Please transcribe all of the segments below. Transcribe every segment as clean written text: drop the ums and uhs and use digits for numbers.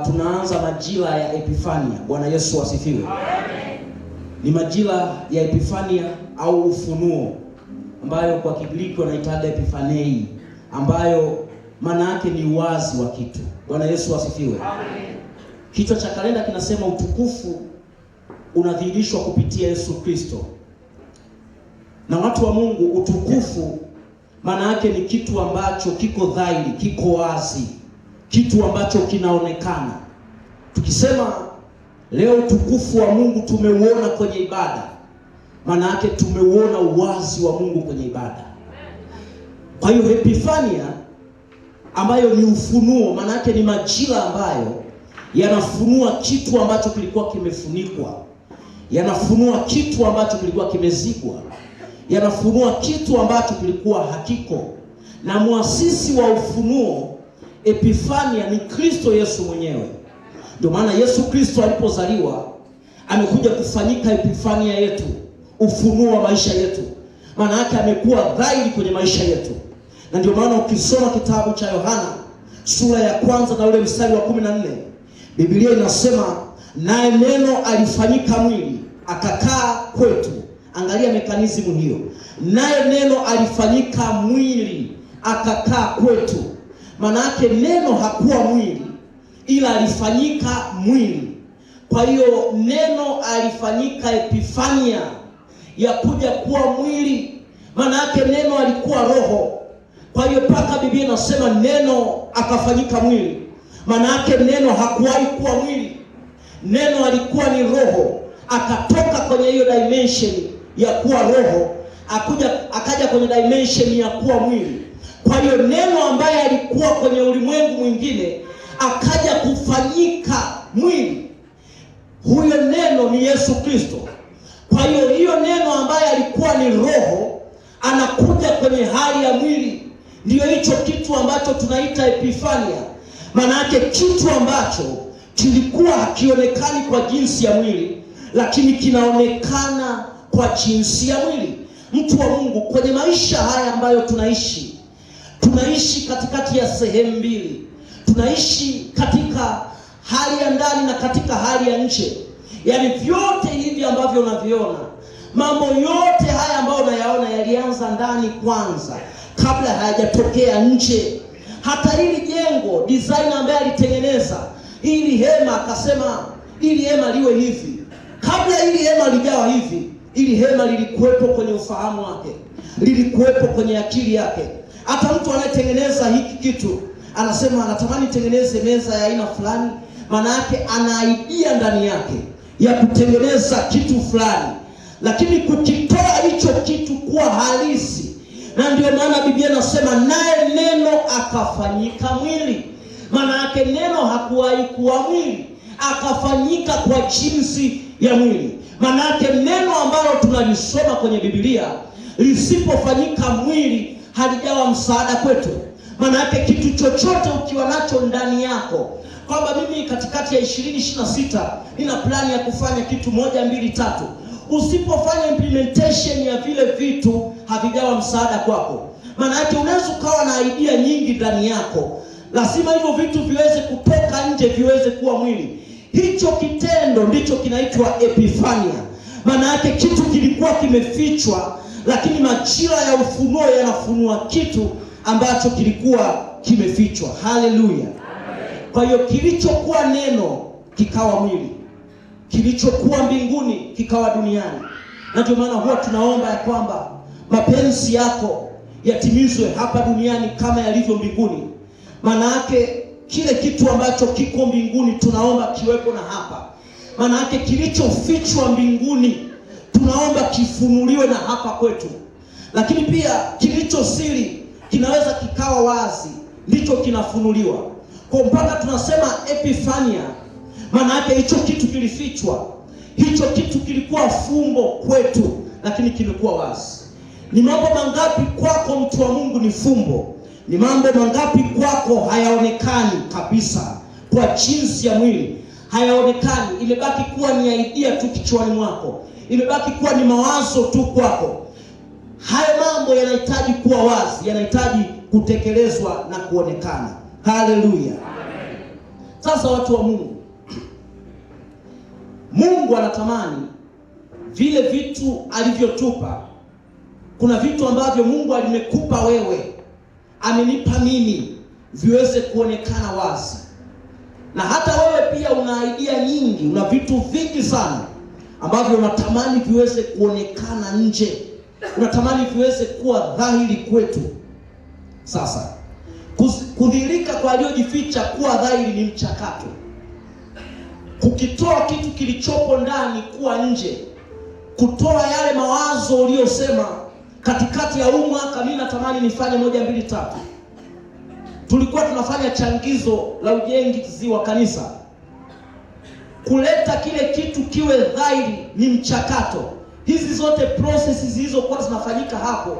Tunaanza majira ya Epifania. Bwana Yesu asifiwe. Amen. Ni majira ya Epifania au ufunuo, ambayo kwa Kigiriki wanaitaga Epifanei, ambayo maana yake ni uwazi wa kitu. Bwana Yesu asifiwe. Amen. Kichwa cha kalenda kinasema utukufu unadhihirishwa kupitia Yesu Kristo. Na watu wa Mungu, utukufu maana yake ni kitu ambacho kiko dhahiri, kiko wazi, kitu ambacho kinaonekana. Tukisema leo utukufu wa Mungu tumeuona kwenye ibada, maana yake tumeuona uwazi wa Mungu kwenye ibada. Kwa hiyo Epifania ambayo ni ufunuo, maana yake ni majira ambayo yanafunua kitu ambacho kilikuwa kimefunikwa, yanafunua kitu ambacho kilikuwa kimezikwa, yanafunua kitu ambacho kilikuwa hakiko. Na muasisi wa ufunuo Epifania ni Kristo Yesu mwenyewe. Ndio maana Yesu Kristo alipozaliwa amekuja kufanyika Epifania yetu, ufunuo wa maisha yetu. Maana yake amekuwa dhahiri kwenye maisha yetu. Na ndio maana ukisoma kitabu cha Yohana sura ya 1 na ule mstari wa 14, Biblia inasema naye neno alifanyika mwili akakaa kwetu. Angalia mekanizimu hiyo. Naye neno alifanyika mwili akakaa kwetu. Maana yake neno hakuwa mwili, ila alifanyika mwili. Kwa hiyo neno alifanyika Epifania ya kuja kuwa mwili. Maana yake neno alikuwa roho. Kwa hiyo paka Biblia inasema neno akafanyika mwili. Maana yake neno hakuwahi kuwa mwili. Neno alikuwa ni roho, akatoka kwenye hiyo dimension ya kuwa roho, akaja kwenye dimension ya kuwa mwili. Kwa hiyo neno ambaye alikuwa kwenye ulimwengu mwingine akaja kufanyika mwili. Huyo neno ni Yesu Kristo. Kwa hiyo hiyo neno ambaye alikuwa ni roho anakuja kwenye hali ya mwili. Ndiyo hicho kitu ambacho tunaita Epifania. Maana yake kitu ambacho kilikuwa hakionekani kwa jinsi ya mwili, lakini kinaonekana kwa jinsi ya mwili. Mtu wa Mungu, kwenye maisha haya ambayo tunaishi katikati ya sehemu mbili. Tunaishi katika hali ya ndani na katika hali ya nje. Yaani vyote hivi ambavyo unaviona, mambo yote haya ambayo unayaona yalianza ndani kwanza kabla hayajatokea nje. Hata hili jengo, designer ambaye alitengeneza hili hema akasema hili hema liwe hivi. Kabla hili hema lijawa hivi, hili hema lilikuwepo kwenye ufahamu wake, lilikuwepo kwenye akili yake. Hata mtu anayetengeneza hiki kitu anasema anatamani tengeneze meza ya aina fulani, maana yake ana idea ndani yake ya kutengeneza kitu fulani, lakini kukitoa hicho kitu kuwa halisi. Na ndio maana Biblia inasema naye neno akafanyika mwili. Maana yake neno hakuwahi kuwa mwili, akafanyika kwa jinsi ya mwili. Maana yake neno ambalo tunalisoma kwenye Biblia lisipofanyika mwili halijawa msaada kwetu. Maana yake kitu chochote ukiwa nacho ndani yako, kwamba mimi katikati ya 2026 nina plani ya kufanya kitu 1 2 3, usipofanya implementation ya vile vitu havijawa msaada kwako. Maana yake unaweza ukawa na idea nyingi ndani yako, lazima hivyo vitu viweze kutoka nje, viweze kuwa mwili. Hicho kitendo ndicho kinaitwa Epifania. Maana yake kitu kilikuwa kimefichwa, lakini majira ya ufunuo yanafunua kitu ambacho kilikuwa kimefichwa. Haleluya. Kwa hiyo kilichokuwa neno kikawa mwili, kilichokuwa mbinguni kikawa duniani. Na ndio maana huwa tunaomba ya kwamba mapenzi yako yatimizwe hapa duniani kama yalivyo mbinguni. Maana yake kile kitu ambacho kiko mbinguni tunaomba kiwepo na hapa. Maana yake kilichofichwa mbinguni tunaomba kifunuliwe na hapa kwetu. Lakini pia kilicho siri kinaweza kikawa wazi, ndicho kinafunuliwa. Kwa mpaka tunasema Epifania, maana yake hicho kitu kilifichwa, hicho kitu kilikuwa fumbo kwetu, lakini kimekuwa wazi. Ni mambo mangapi kwako mtu wa Mungu ni fumbo? Ni mambo mangapi kwako hayaonekani kabisa kwa jinsi ya mwili? Hayaonekani, imebaki kuwa ni idea tu kichwani mwako, imebaki kuwa ni mawazo tu kwako. Hayo mambo yanahitaji kuwa wazi, yanahitaji kutekelezwa na kuonekana. Haleluya. Sasa watu wa Mungu, Mungu anatamani vile vitu alivyotupa. Kuna vitu ambavyo Mungu alimekupa wewe, amenipa mimi, viweze kuonekana wazi. Na hata wewe pia una idea nyingi, una vitu vingi sana ambavyo unatamani viweze kuonekana nje, unatamani viweze kuwa dhahiri kwetu. Sasa kudhihirika kwa aliyojificha kuwa dhahiri ni mchakato. Kukitoa kitu kilichopo ndani kuwa nje, kutoa yale mawazo uliyosema katikati ya huu mwaka, mimi natamani nifanye 1 2 3. Tulikuwa tunafanya changizo la ujenzi wa kanisa. Kuleta kile kitu kiwe dhahiri ni mchakato. Hizi zote processes zilizokuwa zinafanyika hapo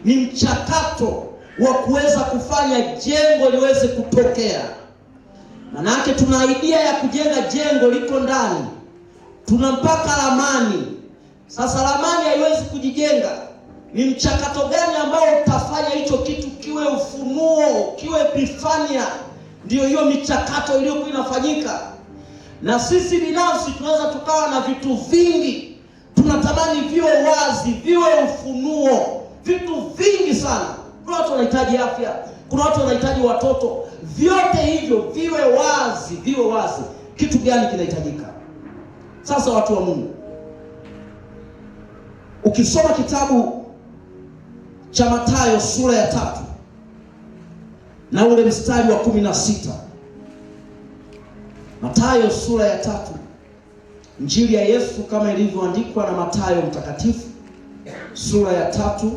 ni mchakato wa kuweza kufanya jengo liweze kutokea. Manake tuna idea ya kujenga jengo liko ndani, tuna mpaka ramani. Sasa ramani haiwezi kujijenga. Ni mchakato gani ambao utafanya hicho kitu kiwe ufunuo, kiwe epifania? Ndio hiyo michakato iliyokuwa inafanyika. Na sisi binafsi tunaweza tukawa na vitu vingi, tunatamani viwe wazi, viwe ufunuo, vitu vingi sana. Kuna watu wanahitaji afya, kuna watu wanahitaji watoto, vyote hivyo viwe wazi, viwe wazi. Kitu gani kinahitajika? Sasa watu wa Mungu, ukisoma kitabu cha Mathayo sura ya 3 na ule mstari wa 16. Mathayo sura ya 3, Injili ya Yesu kama ilivyoandikwa na Mathayo mtakatifu sura ya 3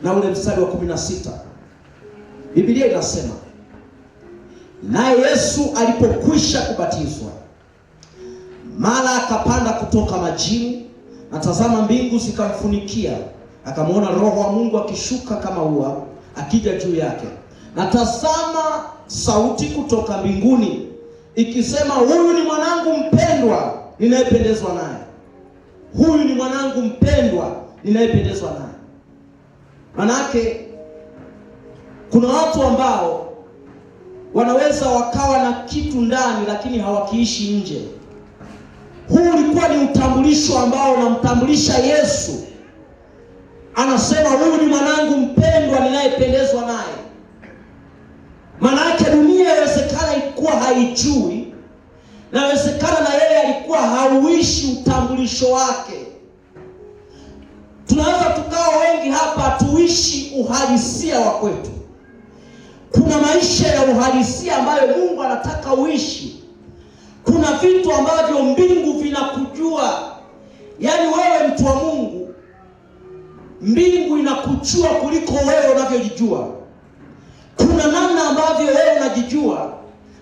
na ule mstari wa 16. Biblia inasema, naye Yesu alipokwisha kubatizwa, mara akapanda kutoka majini, na tazama mbingu zikamfunikia, akamwona Roho wa Mungu akishuka kama ua akija juu yake. Na tazama sauti kutoka mbinguni ikisema, huyu ni mwanangu mpendwa ninayependezwa naye. Huyu ni mwanangu mpendwa ninayependezwa naye. Manake kuna watu ambao wanaweza wakawa na kitu ndani lakini hawakiishi nje. Huu ulikuwa ni utambulisho ambao unamtambulisha Yesu. Anasema huyu ni mwanangu mpendwa ninayependezwa naye. Manake dunia inawezekana ilikuwa haijui, na inawezekana na yeye alikuwa hauishi utambulisho wake. Tunaweza tukawa wengi hapa hatuishi uhalisia wa kwetu. Kuna maisha ya uhalisia ambayo Mungu anataka uishi. Kuna vitu ambavyo mbingu vinakujua. Yaani wewe mtu wa Mungu, mbingu inakujua kuliko wewe unavyojijua. Kuna namna ambavyo wewe unajijua,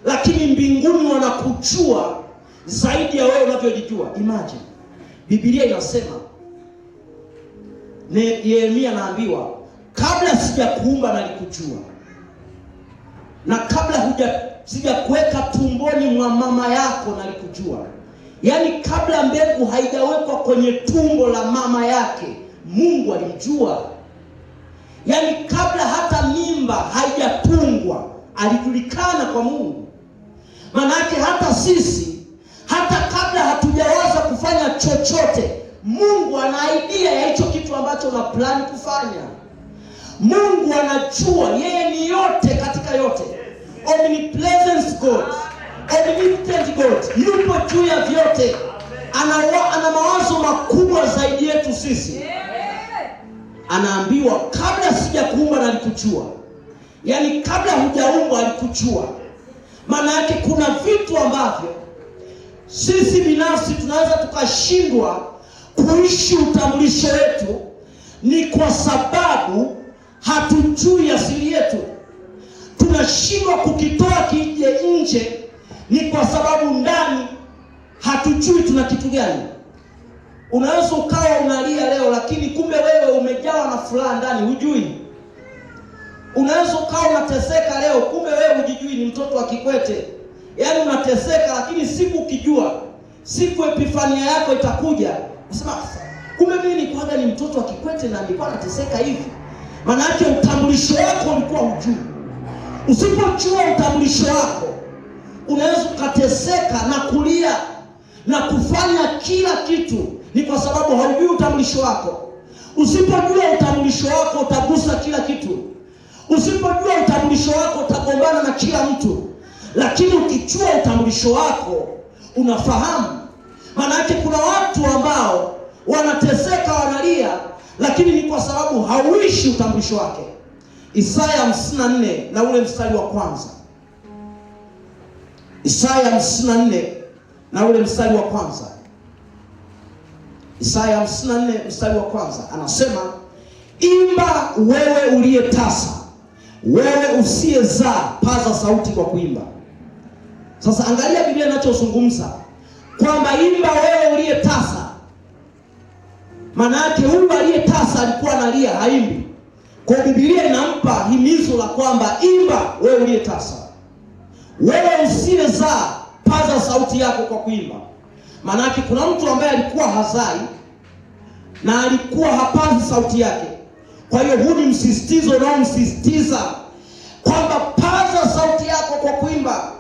lakini mbinguni wanakujua zaidi ya wewe unavyojijua. Imagine, Biblia inasema, Yeremia anaambiwa, kabla sijakuumba nalikujua, na kabla sijakuweka tumboni mwa mama yako nalikujua. Yaani kabla mbegu haijawekwa kwenye tumbo la mama yake, Mungu alimjua. Yaani kabla hata mimba haijatungwa alijulikana kwa Mungu. Manake hata sisi, hata kabla hatujawaza kufanya chochote, Mungu ana idea ya hicho kitu ambacho una plan kufanya. Mungu anajua, yeye ni yote katika yote. Omnipresent God, omnipotent God, yupo juu ya vyote. Ana mawazo makubwa zaidi yetu sisi. Anaambiwa kabla sijakuumba nalikujua. Yaani kabla hujaumbwa alikujua. Maana yake kuna vitu ambavyo sisi binafsi tunaweza tukashindwa kuishi utambulisho wetu, ni kwa sababu hatujui asili yetu. Tunashindwa kukitoa kije nje, ni kwa sababu ndani hatujui tuna kitu gani. Unaweza ukawa unalia leo, lakini kumbe wewe umejawa na furaha ndani, hujui. Unaweza ukawa unateseka leo, kumbe wewe hujijui, ni mtoto wa Kikwete. Yaani unateseka, lakini siku ukijua, siku epifania yako itakuja, unasema kumbe mimi nilikuwa ni mtoto wa Kikwete na nilikuwa nateseka hivi. Maana yake utambulisho wako ulikuwa hujui. Usipojua utambulisho wako, unaweza ukateseka na kulia na kufanya kila kitu, ni kwa sababu haujui utambulisho wako. Usipojua utambulisho wako utagusa kila kitu. Usipojua utambulisho wako utagombana na kila mtu. Lakini ukijua utambulisho wako, unafahamu. Maana yake kuna watu ambao wanateseka, wanalia, lakini ni kwa sababu hauishi utambulisho wake. Isaya 54 na ule mstari wa kwanza. Isaya 54 na ule mstari wa kwanza. Isaya 54 mstari wa kwanza anasema, imba wewe uliyetasa, wewe usiyezaa, paza sauti kwa kuimba. Sasa angalia Biblia inachozungumza kwamba imba wewe uliyetasa. Maana yake huyu aliyetasa alikuwa analia, haimbi. Kwa Biblia inampa himizo la kwamba imba wewe uliyetasa, wewe usiyezaa, paza sauti yako kwa kuimba. Maana yake kuna mtu ambaye alikuwa hazai na alikuwa hapazi sauti yake. Kwa hiyo huu ni msisitizo na msisitiza kwamba paza sauti yako kwa kuimba,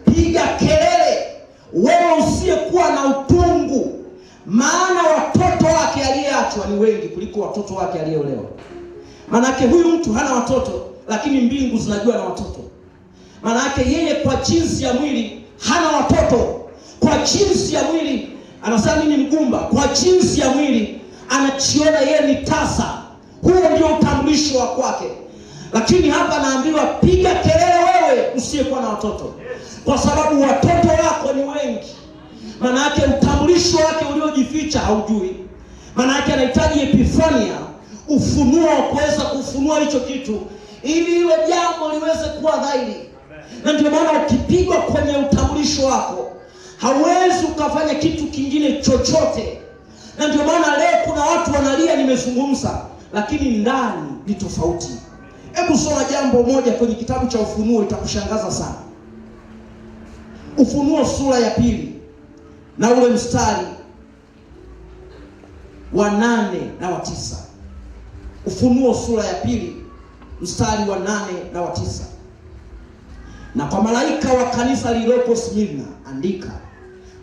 piga kelele, wewe usiyekuwa na utungu, maana watoto wake aliyeachwa ni wengi kuliko watoto wake aliyeolewa. Manake huyu mtu hana watoto, lakini mbingu zinajua na watoto. Manake yeye kwa jinsi ya mwili hana watoto. Kwa jinsi ya mwili anasema mimi ni mgumba. Kwa jinsi ya mwili anajiona yeye ni tasa. Huo ndio utambulisho wa kwake. Lakini hapa naambiwa piga kelele wewe usiyekuwa na watoto, kwa sababu watoto wako ni wengi. Manake utambulisho wake uliojificha haujui. Manake anahitaji epifania, ufunuo kuweza kufunua hicho kitu ili ile jambo liweze kuwa dhahiri. Na ndio maana ukipigwa kwenye utambulisho wako hauwezi ukafanya kitu kingine chochote. Na ndio maana leo kuna watu wanalia nimezungumza, lakini ndani ni tofauti. Hebu soma jambo moja kwenye kitabu cha Ufunuo, itakushangaza sana. Ufunuo sura ya 2 na ule mstari wa 8 na wa 9. Ufunuo sura ya 2 mstari wa 8 na wa 9. Na kwa malaika wa kanisa lililopo Smirna andika,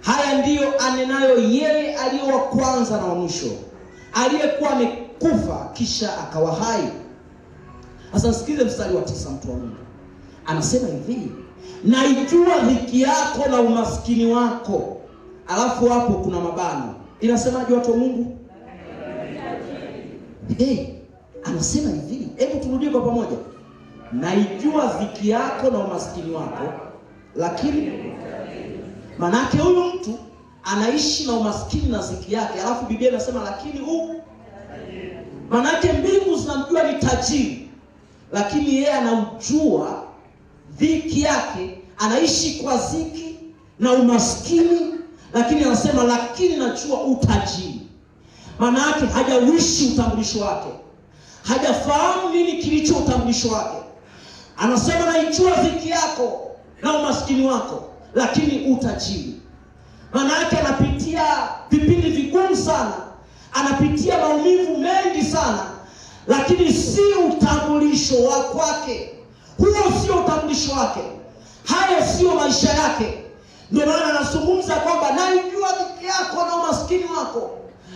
haya ndiyo anenayo yeye aliye wa kwanza na wa mwisho, aliyekuwa amekufa kisha akawa hai. Sasa sikize mstari wa 9, mtu wa Mungu. Anasema hivi, naijua dhiki yako na umaskini wako. Alafu hapo kuna mabano. Inasemaje watu wa Mungu? Anasema hivi, hebu turudie kwa pamoja. Naijua dhiki yako na umaskini wako, lakini manake huyu mtu anaishi na umaskini na dhiki yake. Alafu Biblia inasema lakini huu, manake mbingu zinamjua ni tajiri, lakini yeye anaujua dhiki yake, anaishi kwa dhiki na umaskini, lakini anasema lakini najua utajiri. Maana yake hajauishi utambulisho wake, hajafahamu nini kilicho utambulisho wake. Anasema naijua dhiki yako na umaskini wako, lakini utajiri. Maana yake anapitia vipindi vigumu sana, anapitia maumivu mengi sana, lakini si utambulisho wa kwake. Huo sio utambulisho wake, hayo sio maisha yake. Ndio maana anazungumza kwamba naijua dhiki yako na umaskini wako,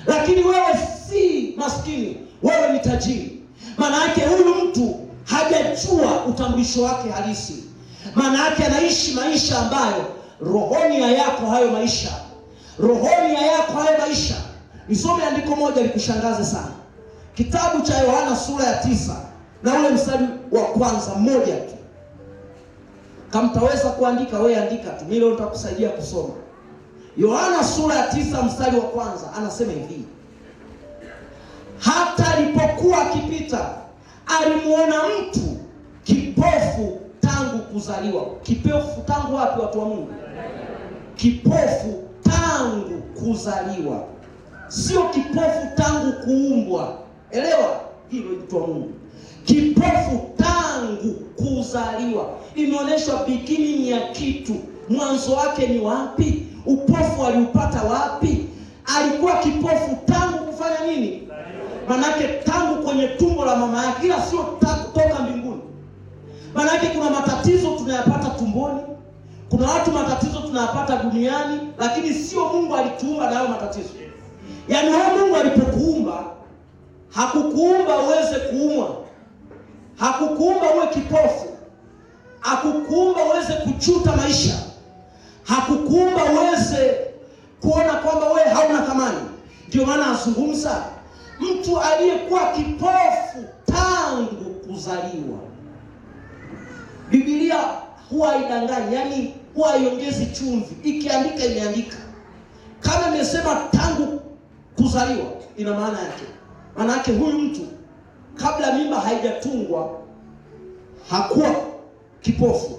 lakini wewe si maskini, wewe ni tajiri. Maana yake huyu mtu hajajua utambulisho wake halisi. Maana yake anaishi maisha ambayo rohoni hayako hayo maisha. Rohoni hayako hayo maisha. Nisome andiko moja likushangaze sana. Kitabu cha Yohana sura ya 9 na ule mstari wa kwanza mmoja tu. Kama utaweza kuandika wewe andika tu. Mimi leo nitakusaidia kusoma. Yohana sura ya 9 mstari wa kwanza anasema hivi, hata alipokuwa akipita alimuona mtu kipofu tangu kuzaliwa. Kipofu tangu wapi watu wa Mungu? Kipofu tangu kuzaliwa, sio kipofu tangu kuumbwa. Elewa hilo mtu wa Mungu. Kipofu tangu kuzaliwa, imeonyeshwa beginning ya kitu. Mwanzo wake ni wapi? Upofu aliupata wapi? Alikuwa kipofu tangu kufanya nini? Manake tangu kwenye tumbo la mama yake, ila sio kutoka mbinguni. Manake kuna matatizo tunayapata tumboni, Kuna watu matatizo tunayapata duniani, lakini sio Mungu alituumba nayo matatizo. Yaani wewe Mungu alipokuumba, hakukuumba uweze kuumwa, hakukuumba uwe kipofu, hakukuumba uweze kuchuta maisha, hakukuumba uweze kuona kwamba wewe hauna thamani. Ndio maana azungumza mtu aliyekuwa kipofu tangu kuzaliwa. Biblia huwa haidanganyi, yani huwa haiongezi chumvi. Ikiandika imeandika. Kama imesema tangu kuzaliwa, ina maana yake. Maana yake huyu mtu kabla mimba haijatungwa hakuwa kipofu.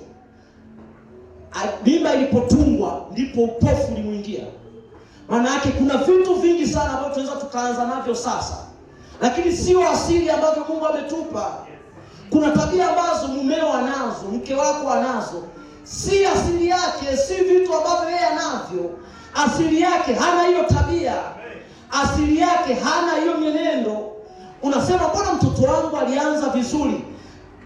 Mimba ilipotungwa ndipo upofu ulimuingia. Maana yake kuna vitu vingi sana ambavyo tunaweza tukaanza navyo sasa, lakini sio asili ambazo Mungu ametupa. Kuna tabia ambazo mumeo anazo, mke wako anazo, si asili yake, si vitu ambavyo yeye anavyo. Asili yake hana hiyo tabia, asili yake hana hiyo mienendo. Unasema mbona mtoto wangu alianza vizuri?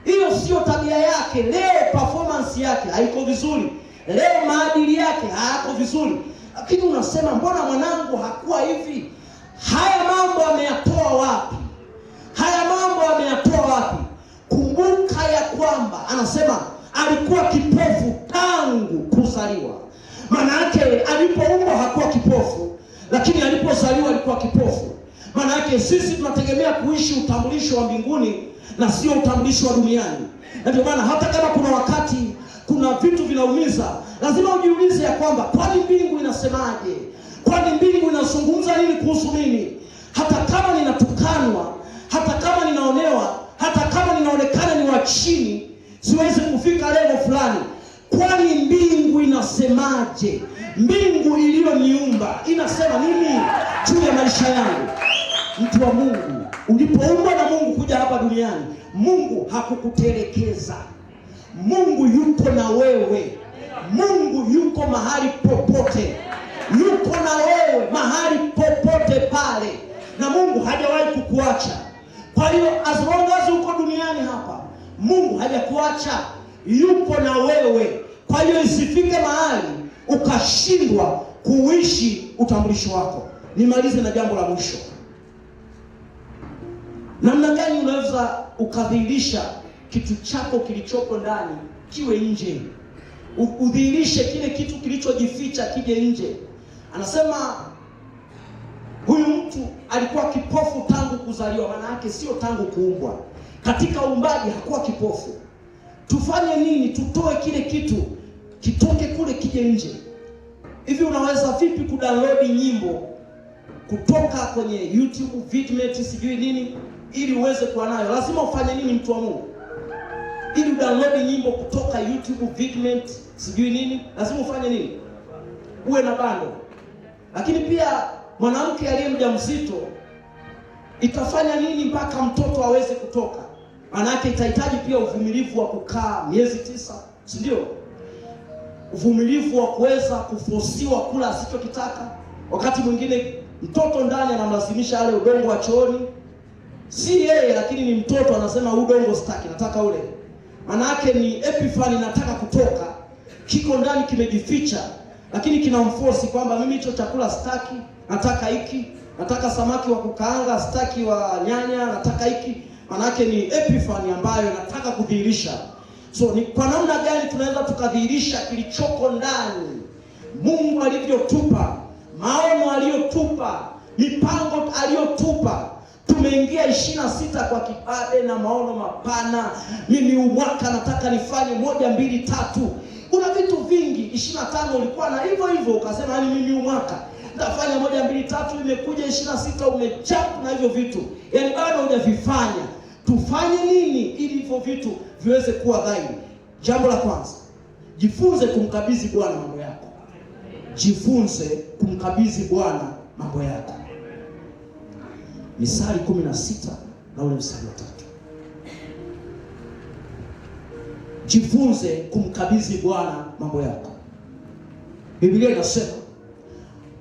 Hiyo sio tabia yake. Leo performance yake haiko vizuri, leo maadili yake hayako vizuri, lakini unasema mbona mwanangu hakuwa hivi? Haya mambo ameyatoa wapi? Haya mambo ameyatoa wapi? Kumbuka ya kwamba anasema alikuwa kipofu tangu kuzaliwa. Maana yake alipoumbwa hakuwa kipofu, lakini alipozaliwa alikuwa kipofu. Maana yake sisi tunategemea kuishi utambulisho wa mbinguni na sio utambulisho wa duniani. Na ndio maana hata kama kuna wakati kuna vitu vinaumiza, lazima ujiulize ya kwamba kwani mbingu inasemaje? Kwani mbingu inazungumza nini kuhusu mimi? Hata kama ninatukanwa, hata kama ninaonewa, hata kama ninaonekana ni wa chini, siwezi kufika level fulani. Kwani mbingu inasemaje? Mbingu iliyoniumba inasema nini juu ya maisha yangu? Mtu wa Mungu, ulipoumbwa na Mungu kuja hapa duniani, Mungu hakukutelekeza. Mungu yuko na wewe. Mungu yuko mahali popote. Yuko na wewe mahali popote pale. Na Mungu hajawahi kukuacha. Kwa hiyo as long as uko duniani hapa, Mungu hajakuacha. Yuko na wewe. Kwa hiyo isifike mahali ukashindwa kuishi utambulisho wako. Nimalize na jambo la mwisho. Namna gani unaweza ukadhihirisha kitu chako kilichopo ndani kiwe nje? Udhihirishe kile kitu kilichojificha kije nje. Anasema huyu mtu alikuwa kipofu tangu kuzaliwa. Maana yake sio tangu kuumbwa. Katika uumbaji hakuwa kipofu. Tufanye nini? Tutoe kile kitu kitoke kule kije nje. Hivi unaweza vipi kudownload nyimbo kutoka kwenye YouTube, Vidmate, sijui nini, ili uweze kuwa nayo? Lazima ufanye nini, mtu wa Mungu? Ili download nyimbo kutoka YouTube, Vidmate, sijui nini, lazima ufanye nini? Uwe na bando. Lakini pia mwanamke aliye mjamzito itafanya nini mpaka mtoto aweze kutoka? Maana yake itahitaji pia uvumilivu wa kukaa miezi 9, si ndio? Uvumilivu wa kuweza kufosiwa kula asichokitaka. Wakati mwingine mtoto ndani anamlazimisha ale udongo wa chooni. Si yeye, lakini ni mtoto anasema udongo sitaki, nataka ule. Maana yake ni epiphany, nataka kutoka. Kiko ndani kimejificha, lakini kinamforce kwamba mimi hicho chakula sitaki, nataka hiki, nataka samaki wa kukaanga, sitaki wa nyanya, nataka hiki. Maana yake ni epiphany ambayo nataka kudhihirisha. So ni kwa namna gani tunaweza tukadhihirisha kilichoko ndani? Mungu alivyotupa, maono aliyotupa, mipango aliyotupa. Tumeingia 26 kwa kibade na maono mapana. Mimi mwaka nataka nifanye 1, 2, 3. Kuna vitu vingi. 25 ulikuwa na hivyo hivyo ukasema yani mimi mwaka nitafanya 1, 2, 3. Imekuja 26 umejump na hivyo vitu. Yaani bado hujavifanya. Tufanye nini ili hivyo vitu viweze kuwa dhahiri? Jambo la kwanza, jifunze kumkabidhi Bwana mambo yako. Jifunze kumkabidhi Bwana mambo yako. Misali 16 na ule mstari wa 3. Jifunze kumkabidhi Bwana mambo yako. Biblia inasema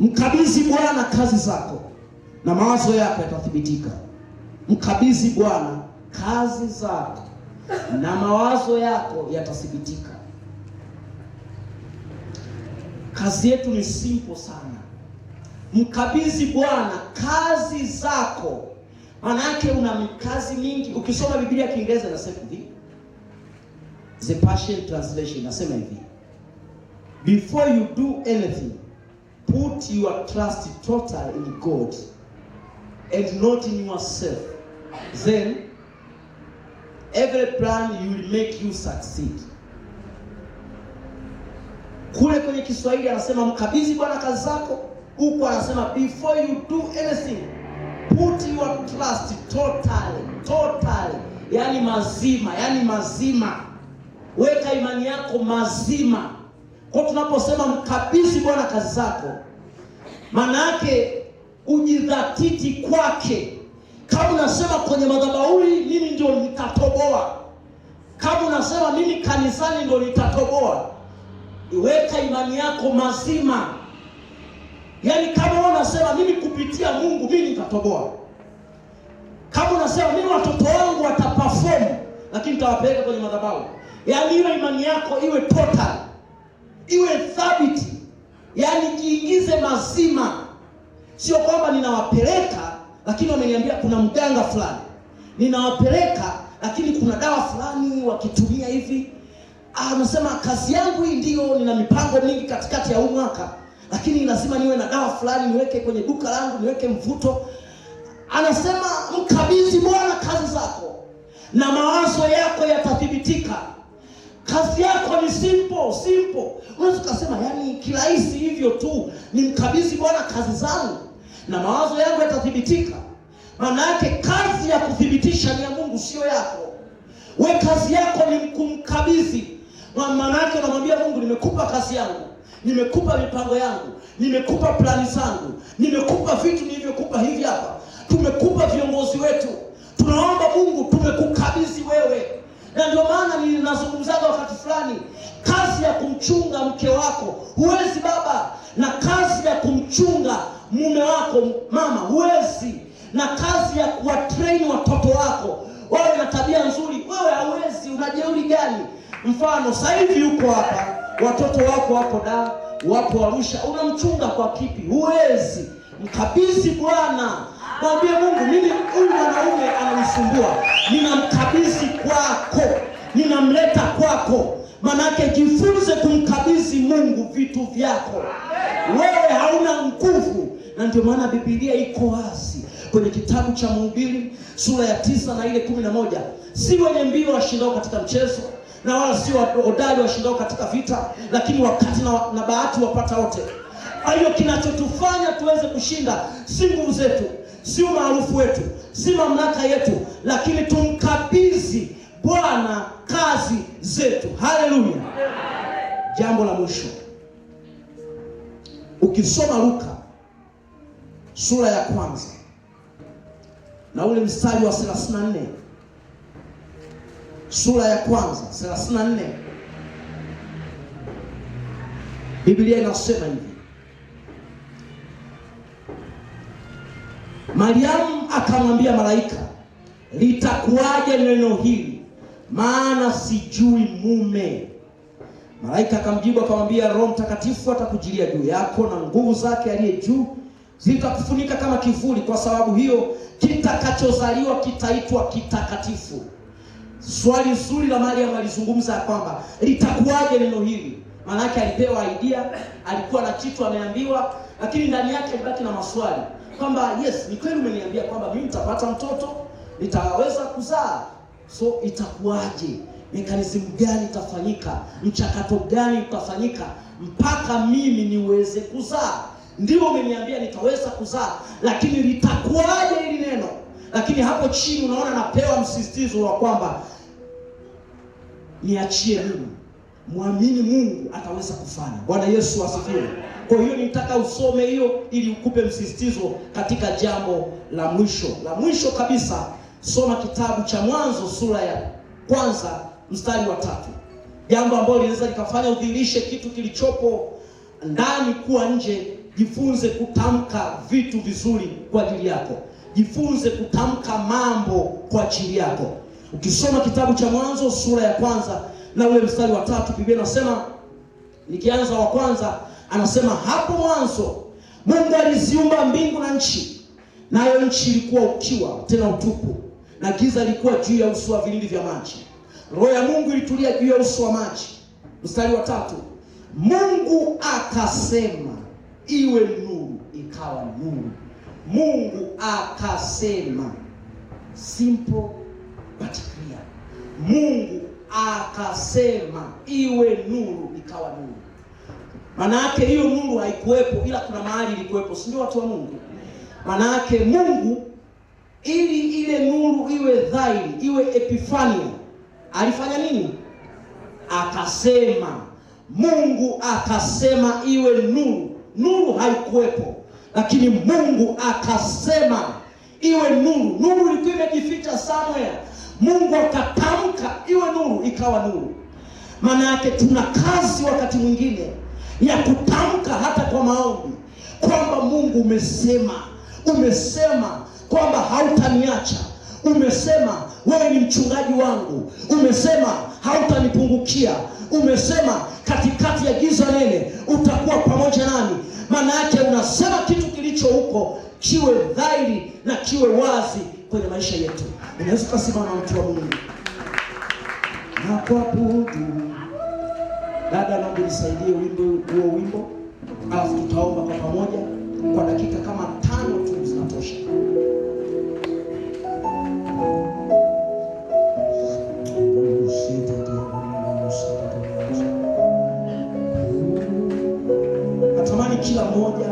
mkabidhi Bwana kazi zako na mawazo yako yatathibitika. Mkabidhi Bwana kazi zako na mawazo yako yatathibitika. kazi yetu ni simple sana. Mkabidhi Bwana kazi zako. Maana yake una kazi mingi. Ukisoma Biblia ya Kiingereza inasema hivi, The Passion Translation inasema hivi, before you do anything, put your trust totally in God and not in yourself. Then every plan will make you succeed. Kule kwenye Kiswahili anasema mkabidhi Bwana kazi zako. Huko anasema before you do anything, put your trust totally. Yani mazima. Weka imani yako mazima. Kwa tunaposema mkabidhi Bwana kazi zako, maana yake ujidhatiti kwake. Kama unasema kwenye madhabahu mimi ndio nitatoboa, kama unasema mimi kanisani ndio nitatoboa, weka imani yako mazima. Yani kama unasema mimi kupitia Mungu mimi nitatoboa, kama unasema mimi watoto wangu wataperform lakini nitawapeleka kwenye madhabahu, yani hiyo imani yako iwe total, iwe thabiti, yani jiingize mazima. Sio kwamba ninawapeleka lakini wameniambia kuna mganga fulani, ninawapeleka lakini kuna dawa fulani wakitumia hivi. Anasema kazi yangu hii ndio, nina mipango mingi katikati ya huu mwaka, lakini lazima niwe na dawa fulani niweke kwenye duka langu, niweke mvuto. Anasema mkabidhi Bwana kazi zako na mawazo yako yatathibitika. Kazi yako ni simple. Unaweza kusema yani kirahisi hivyo tu, ni mkabidhi Bwana kazi zangu na mawazo yangu yatathibitika. Maana yake kazi ya kuthibitisha ni ya Mungu, sio yako. We kazi yako ni kumkabidhi. Maana yake unamwambia Mungu, nimekupa kazi yangu, nimekupa mipango yangu, nimekupa plani zangu, nimekupa vitu nilivyokupa hivi hapa, tumekupa viongozi wetu. Tunaomba Mungu, tumekukabidhi wewe. Na ndio maana ninazungumzaga wakati fulani, kazi ya kumchunga mke wako huwezi baba, na kazi ya kumchunga mume wako mama huwezi, na kazi ya kuwatrain watoto wako wawe na tabia nzuri wewe hauwezi. Unajeuri gani? Mfano sasa hivi uko hapa, watoto wako wako Dar, wapo Arusha, unamchunga kwa kipi? Huwezi. Mkabidhi Bwana. Mwambie Mungu, mimi huyu mwanaume ananisumbua, ninamkabidhi kwako, ninamleta kwako. Manake jifunze kumkabidhi Mungu vitu vyako. Wewe hauna nguvu, na ndio maana Biblia iko wazi kwenye kitabu cha Mhubiri sura ya 9 na ile 11, si wenye mbio washindao katika mchezo, na wala si hodari washindao katika vita, lakini wakati na bahati wapata wote. Kwa hiyo kinachotufanya tuweze kushinda si nguvu zetu, si umaarufu wetu, si mamlaka yetu, lakini tumkabidhi Bwana kazi zetu. Haleluya. Jambo la mwisho, ukisoma Luka sura ya 1 na ule mstari wa 34, sura ya 1 34, Biblia inasema hivi: Mariamu akamwambia malaika, litakuwaje neno hili, maana sijui mume? Malaika akamjibu akamwambia, Roho Mtakatifu atakujilia juu yako na nguvu zake aliye juu zitakufunika kama kivuli. Kwa sababu hiyo kitakachozaliwa kitaitwa kitakatifu. Swali zuri la Mariamu, alizungumza kwamba litakuwaje neno hili. Maana yake alipewa idea, alikuwa na kitu ameambiwa, lakini ndani yake alibaki na maswali kwamba yes, ni kweli umeniambia kwamba mimi nitapata mtoto, nitaweza kuzaa, so itakuwaje? Mekanismu gani itafanyika? Mchakato gani utafanyika mpaka mimi niweze kuzaa? Ndio umeniambia nitaweza kuzaa, lakini litakuwaje hili neno? Lakini hapo chini unaona napewa msisitizo wa kwamba niachie mimi, muamini Mungu ataweza kufanya. Bwana Yesu asifiwe. Kwa hiyo nitaka usome hiyo ili ukupe msisitizo katika jambo la mwisho. La mwisho kabisa, soma kitabu cha Mwanzo sura ya 1 mstari wa 3. Jambo ambalo linaweza likafanya udhihirishe kitu kilichopo ndani kuwa nje. Jifunze kutamka vitu vizuri kwa ajili yako. Jifunze kutamka mambo kwa ajili yako. Ukisoma kitabu cha Mwanzo sura ya 1 na ule mstari wa 3, Biblia inasema, nikianza wa 1, Anasema hapo mwanzo Mungu aliziumba mbingu na nchi, nayo nchi ilikuwa ukiwa tena utupu, na giza lilikuwa juu ya uso wa vilindi vya maji. Roho ya Mungu ilitulia juu ya uso wa maji. Mstari wa 3, Mungu akasema iwe nuru, ikawa nuru. Mungu akasema, simple but clear. Mungu akasema iwe nuru, ikawa nuru. Maana yake hiyo nuru haikuwepo, ila kuna mahali ilikuwepo, si ndio watu wa Mungu? Maana yake Mungu, ili ile nuru iwe dhahiri, iwe epifania, alifanya nini? Akasema. Mungu akasema iwe nuru. Nuru haikuwepo, lakini Mungu akasema iwe nuru. Nuru ilikuwa imejificha somewhere. Mungu akatamka iwe nuru, ikawa nuru. Maana yake tuna kazi wakati mwingine ya kutamka hata kwa maombi, kwamba Mungu umesema kwamba hautaniacha. Umesema wewe ni mchungaji wangu. Umesema hautanipungukia. Umesema katikati ya giza nene utakuwa pamoja nami. Maana yake unasema kitu kilicho huko kiwe dhahiri na kiwe wazi kwenye maisha yetu. Unaweza kusimama mtu wa Mungu na kuabudu. Dada, naomba nisaidie wimbo, alafu tutaomba kwa pamoja kwa dakika kama 5 tu zinatosha. Natamani kila mmoja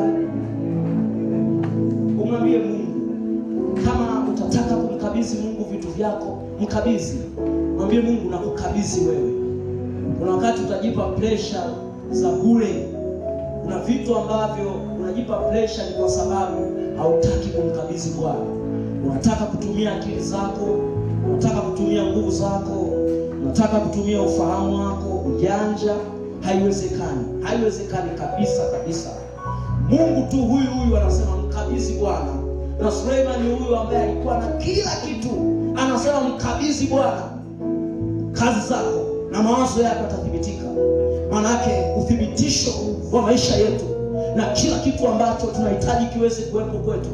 umwambie Mungu, kama utataka kumkabidhi Mungu vitu vyako, mkabidhi. Mwambie Mungu, nakukabidhi wewe. Kuna wakati utajipa pressure za bure. Kuna vitu ambavyo unajipa pressure ni kwa sababu hautaki kumkabidhi Bwana. Unataka kutumia akili zako, unataka kutumia nguvu zako, unataka kutumia ufahamu wako, ujanja. Haiwezekani kabisa. Mungu tu huyu anasema mkabidhi Bwana. Na Suleiman huyu ambaye alikuwa na kila kitu, anasema mkabidhi Bwana kazi zako na mawazo yako yatathibitika. Maana yake uthibitisho wa maisha yetu na kila kitu ambacho tunahitaji kiweze kuwepo kwetu,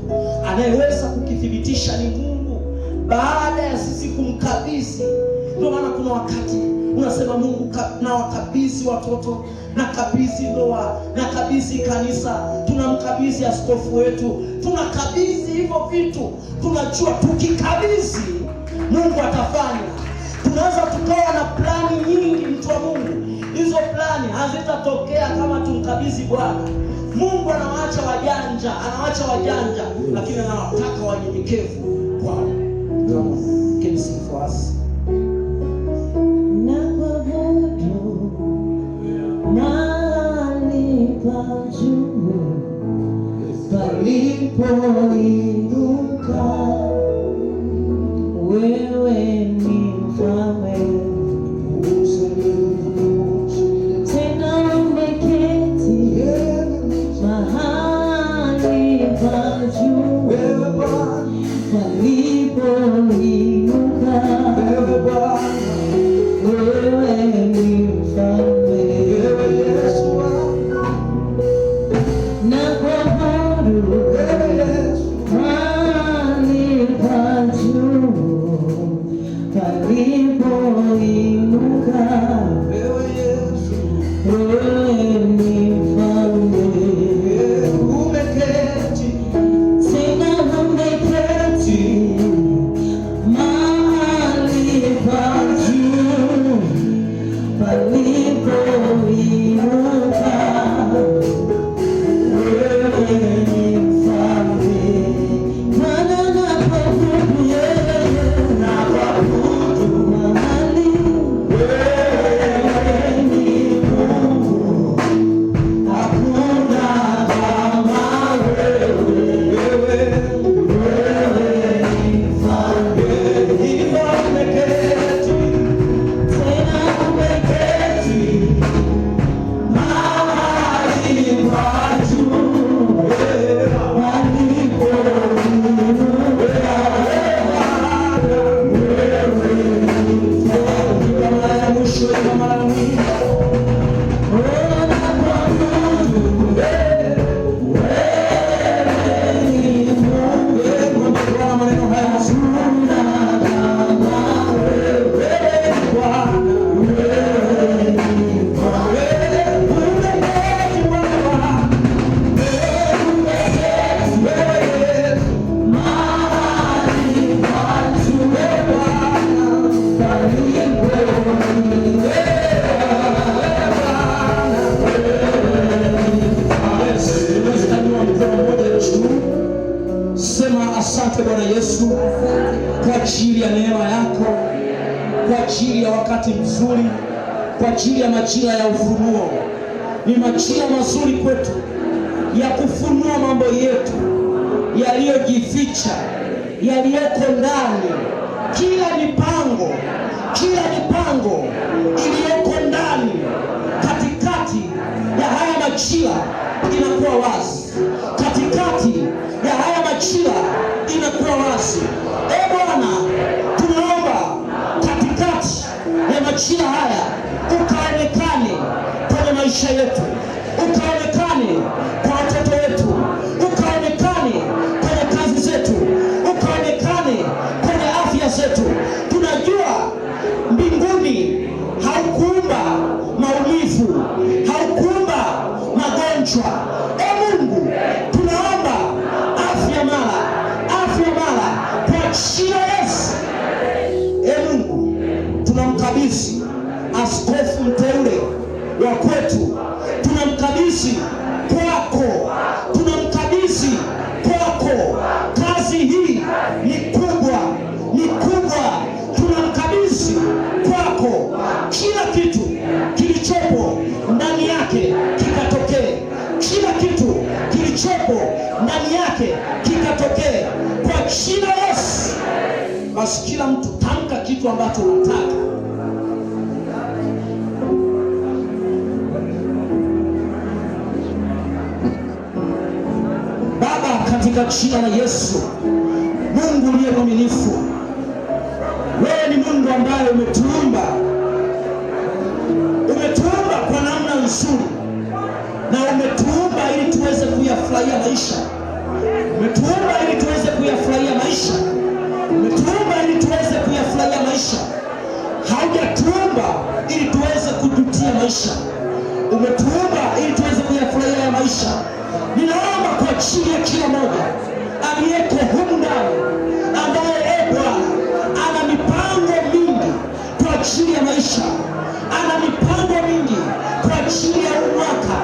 anayeweza kukithibitisha ni Mungu baada ya sisi kumkabidhi. Ndio maana kuna wakati unasema Mungu, na wakabidhi watoto, na kabidhi ndoa, na kabidhi kanisa, tunamkabidhi askofu wetu, tunakabidhi hivyo vitu. Tunajua tukikabidhi Mungu atafanya. Tunaweza tukawa na plani nyingi, mtu wa Mungu, hizo plani hazitatokea kama tumkabidhi Bwana. Mungu anawaacha wajanja, lakini anawataka wanyenyekevu kwao. Can you sing for us? Palipoinuka wewe ni mfalme, tena umeketi mahali pa juu. Palipoinuka wewe ni mfalme, na kuabudu mahali pa juu. Palipoinuka wewe ni mfalme, umeketi tena umeketi wakati mzuri kwa ajili ya majira ya ufunuo. Ni majira mazuri kwetu ya kufunua mambo yetu yaliyojificha, yaliyoko ndani. Kila mipango iliyoko ndani katikati ya haya majira inakuwa wazi. Katikati ya haya majira inakuwa wazi. Bwana, tunaomba katikati ya majira haya ukaonekane kwenye maisha yetu, ukaonekane kwa watoto wetu, ukaonekane kwenye kazi zetu, ukaonekane kwenye afya zetu. Tunajua mbinguni haukuumba maumivu, haukuumba magonjwa. Mungu, tunaomba afya mara kwa jina la Yesu. Mungu, tunamkabidhi askofu mteule wa kwetu, tunamkabidhi kwako, kazi hii ni kubwa, tunamkabidhi kwako. Kila kitu kilichopo ndani yake kikatokee, kila kitu kilichopo ndani yake kikatokee kwa jina la Yesu. Basi kila mtu tamka kitu ambacho unataka. Baba, katika jina la Yesu, Mungu uliye mwaminifu, wewe ni Mungu ambaye umetuumba kwa namna nzuri, na umetuumba ili tuweze kuyafurahia maisha. Haujatuumba ili tuweze kujutia maisha. Umetuumba ili tuweze kuyafurahia maisha. Ninaomba kwa ajili ya kila mmoja aliyeko humu ndani ambaye Bwana ana mipango mingi kwa ajili ya maisha, ana mipango mingi kwa ajili ya mwaka,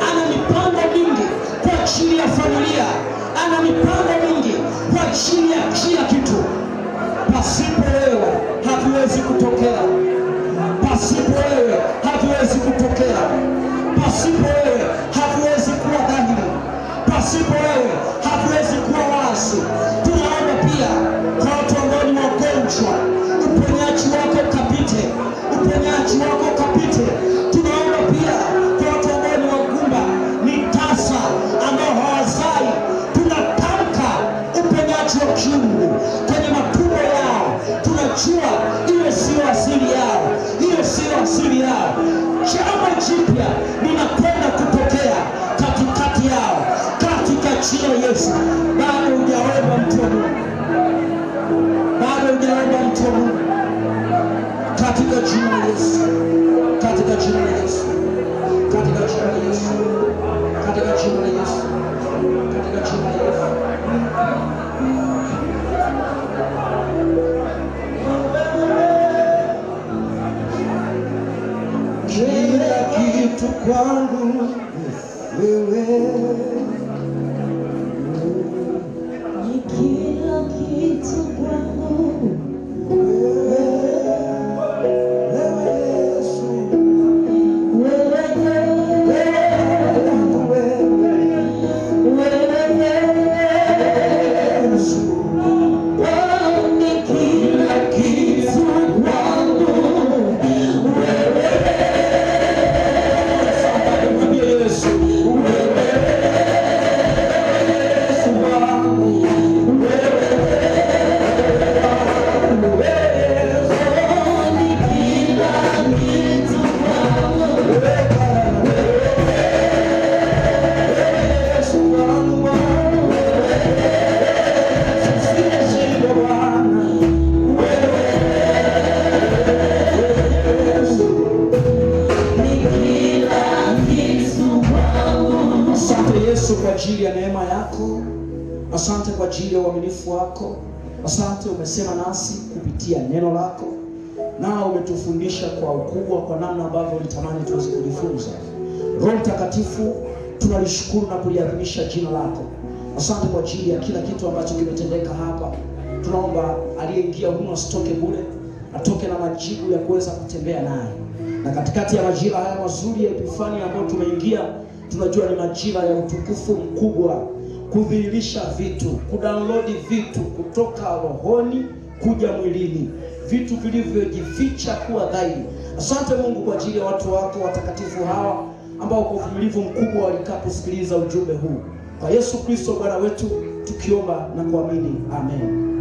ana mipango mingi kwa ajili ya familia, ana mipango mingi kwa ajili ya kila kitu. Pasipo wewe haviwezi kutokea. Pasipo wewe haviwezi kutokea. Pasipo wewe haviwezi kuwa dhahiri. Pasipo wewe haviwezi kuwa wazi. Tunaomba pia kwa watu ambao ni wagonjwa, uponyaji wako kapite. Tunaomba pia kwa watu ambao ni wagumba, ni tasa, ambao hawazai, tunatamka uponyaji wa kiungu kwenye matumbo yao. Tunajua hiyo sio asili yao, jambo jipya linakwenda kutokea katikati yao, katika jina la Yesu. Bado hujaomba mtu wa Mungu, katika jina la Yesu, katika jina la Yesu. Kila kitu kwangu wewe, ni kila kitu kwangu wewe Yesu, wewe Yesu, ni kila kitu kwangu wewe. Kwa ajili ya neema yako, asante kwa ajili ya uaminifu wako. Asante, umesema nasi kupitia neno lako, na umetufundisha kwa ukubwa, kwa namna ambavyo ulitamani tuweze kujifunza. Roho Mtakatifu, tunalishukuru na kuliadhimisha jina lako. Asante kwa ajili ya kila kitu ambacho kimetendeka hapa. Tunaomba aliyeingia humu asitoke bure, atoke na majibu ya kuweza kutembea naye. Na katikati ya majira haya mazuri ya Epifania ambayo tumeingia, tunajua ni majira ya utukufu mkubwa, kudhihirisha vitu, kudownload vitu kutoka rohoni kuja mwilini, vitu vilivyojificha kuwa dhahiri. Asante Mungu kwa ajili ya watu wako watakatifu hawa ambao kwa uvumilivu mkubwa walikaa kusikiliza ujumbe huu. Kwa Yesu Kristo Bwana wetu tukiomba na kuamini, amen.